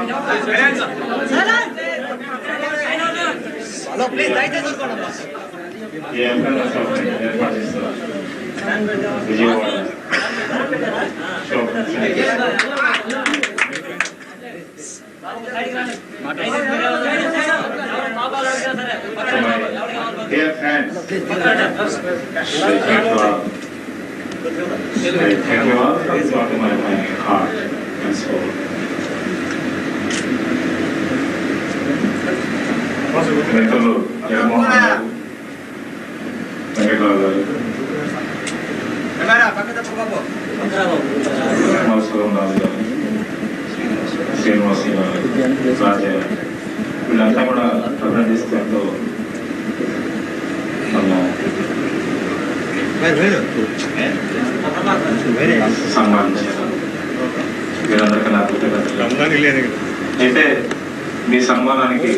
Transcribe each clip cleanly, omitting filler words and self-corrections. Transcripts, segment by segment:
Dear friends, thank you all from the bottom of my heart and soul. మిత్రులు జగన్మోహన్ గారు, వెంకటరావు గారు, మధుసూదన్ రాజు గారు, శ్రీనివాస్ గారు, రాజయ్య, వీళ్ళంతా కూడా అభినందిస్తూ సన్మానించారు. వీరందరికీ నా కృతజ్ఞతలు. అయితే మీ సన్మానానికి,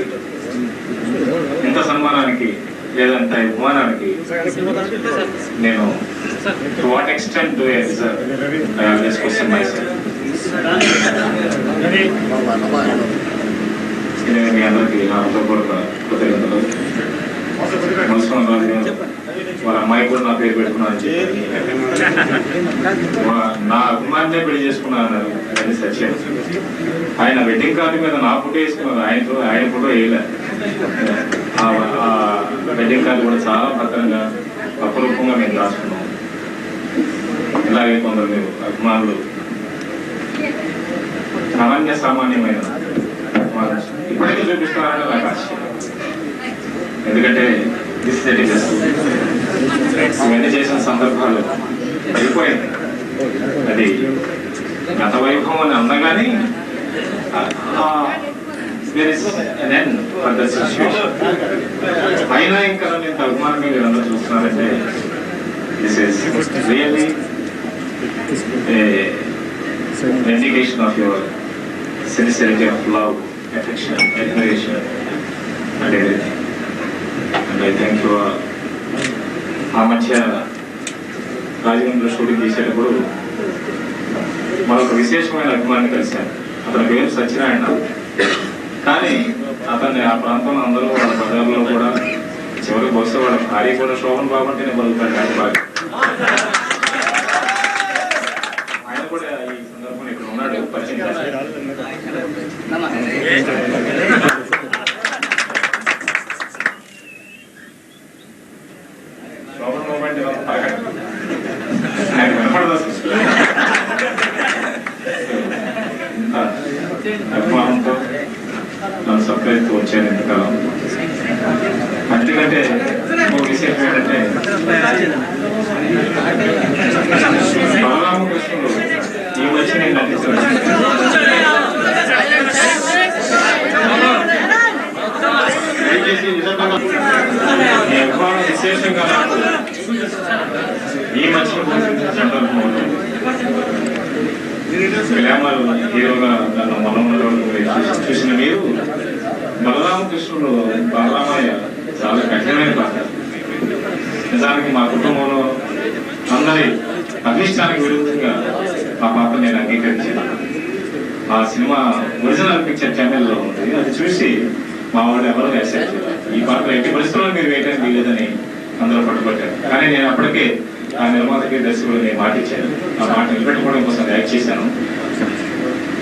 ఇంత సన్మానానికి లేదంత అభిమానానికి నేను to what extent do I deserve? I always question myself. మీ అందరికీ నా హృదయపూర్వక కృతజ్ఞతలు. మధుసూదన్ రాజు గారు వాళ్ళ అమ్మాయి కూడా నా పేరు పెట్టుకున్నాను చెప్పి నా అభిమాన్నే పెళ్లి చేసుకున్నాను అది సత్యం. ఆయన వెడ్డింగ్ కార్డు మీద నా ఫోటో వేసుకున్నారు, ఆయన ఫోటో వేయలే. ఆ వెడ్డింగ్ కార్డు కూడా చాలా భద్రంగా అపురూపంగా మేము రాసుకున్నాం. ఇలాగే కొందరు మీరు అభిమానులు అనన్య సామాన్యమైన ఇప్పటికీ చూపిస్తారని నాకు ఆశ్చర్యం. ఎందుకంటే ఇవన్నీ చేసిన సందర్భాలు అయిపోయింది. అది గత వైభవం అని అందగానే అయినా ఇంకా నేను అభిమానంగా మీరు అందరూ చూస్తున్నారంటే this is really indication of your sincerity of love, affection, admiration and everything. And I thank you all. ఆ మధ్య రాజమండ్రిలో షూటింగ్ చేసేటప్పుడు మరొక విశేషమైన అభిమాని కలిశాను. అతని పేరు సత్యనారాయణ. కానీ అతన్ని ఆ ప్రాంతంలో అందరూ వాళ్ళ బజార్లో కూడా చివరికి బహుశా వాళ్ళ భార్య కూడా శోభన్ బాబు అంటేనే బతుకుతాడు. కానీ బాగా ఆయన కూడా ఈ సందర్భంలో ఇక్కడ ఉన్నాడు, పరిచయం చేశాడు. శోభన్ బాబు అంటే ఆయన వినపడదు అసలు. అభిమానంతో నన్ను సర్ప్రైజ్ వచ్చాను ఎంతకాలం. అందుకంటే ఒక విశేషం ఏంటంటే బలరామకృష్ణుడు ఈ వచ్చి నేను నటించాను. ఈ అభిమానం విశేషంగా నాకు ఈ మధ్య సందర్భంలో గ్లామర్ హీరోగా నన్ను మనం చూసిన మీరు బలరామకృష్ణుడు బలరామయ్య చాలా కఠినమైన పాత్ర. నిజానికి మా కుటుంబంలో అందరి అభిష్టానికి విరుద్ధంగా ఆ పాత్ర నేను అంగీకరించాను. ఆ సినిమా ఒరిజినల్ పిక్చర్ ఛానల్లో ఉంది, అది చూసి మా వాళ్ళు ఎవరో యాక్సెప్ట్ చేయాలి. ఈ పాత్ర ఎట్టి పరిస్థితుల్లో మీరు వేయడానికి వీలేదని అందరూ పట్టుబట్టారు. కానీ నేను అప్పటికే ఆ నిర్మాతకి దర్శకుడు నేను మాట ఇచ్చాను. ఆ మాట నిలబెట్టుకోవడం కోసం యాక్ట్ చేశాను.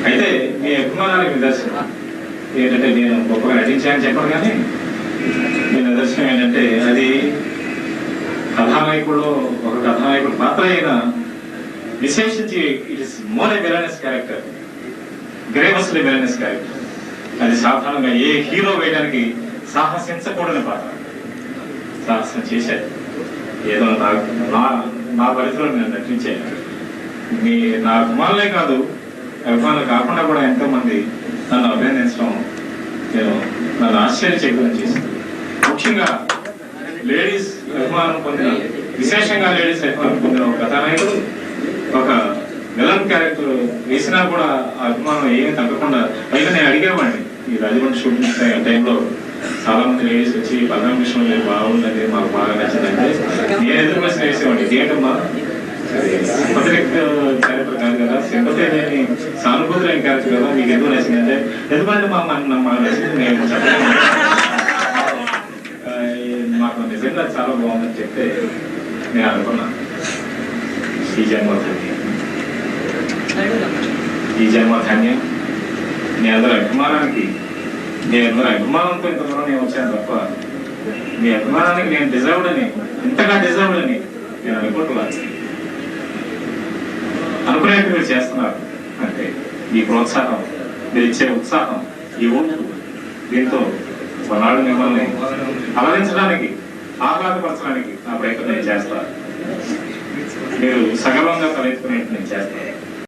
అయితే మీ అభిమానానికి నిదర్శనం ఏంటంటే నేను గొప్పగా నటించానని చెప్పను, కానీ మీ నిదర్శనం ఏంటంటే అది కథానాయకుడు ఒక కథానాయకుడు పాత్ర అయినా విశేషించి it is more a villainous character, grievously villainous character. అది సాధారణంగా ఏ హీరో వేయడానికి సాహసించకూడని పాత్ర. సాహసం చేశారు. ఏదో నా పరిధిలో నేను నటించాను. నా అభిమానులే కాదు, అభిమానులు కాకుండా కూడా ఎంతో మంది నన్ను అభినందించడం నన్ను ఆశ్చర్యచకితం చేసింది. ముఖ్యంగా లేడీస్ అభిమానం పొందిన, విశేషంగా లేడీస్ అభిమానం పొందిన ఒక కథానాయకుడు ఒక విలన్ క్యారెక్టర్ వేసినా కూడా ఆ అభిమానం ఏమీ తగ్గకుండా. పైగా నేను అడిగేవాడిని ఈ రాజమండ్రి షూటింగ్ టైంలో చాలా మంది లేడీస్ వచ్చి బలరామ కృష్ణ బాగున్నది, మాకు బాగా నచ్చిందంటే నేను ఎదురు క్వశ్చన్ వేసేవాడిని, ఏంటమ్మా సింపథెటిక్ క్యారెక్టర్ కాదు కదా, సింపథీ లేని సానుభూతి లేని క్యారెక్టర్ కదా. మీకు ఎందుకు నచ్చిందంటే ఎందుకంటే మా నచ్చింది నేను చెప్పలేను. మాకు నిజంగా చాలా బాగుందని చెప్తే నేను అనుకున్నాను ఈ జన్మ ధన్యం, ఈ జన్మ ధన్యం. మీ అందరి అభిమానానికి, మీ అందరి అభిమానంతో ఇంత దూరం నేను వచ్చాను తప్ప మీ అభిమానానికి నేను డిజర్వ్డ్ అని, ఇంతగా డిజర్వ్డ్ అని నేను అనుకుంటున్నాను. అనుకునేట్టు మీరు చేస్తున్నారు అంటే ఈ ప్రోత్సాహం, మీరు ఇచ్చే ఉత్సాహం, ఈ ఓటు, దీంతో కొన్నాళ్ళు మిమ్మల్ని అలరించడానికి, ఆహ్లాదపరచడానికి నా ప్రయత్నం నేను చేస్తాను. మీరు సగర్వంగా తలెత్తుకునేట్టు నేను చేస్తాను.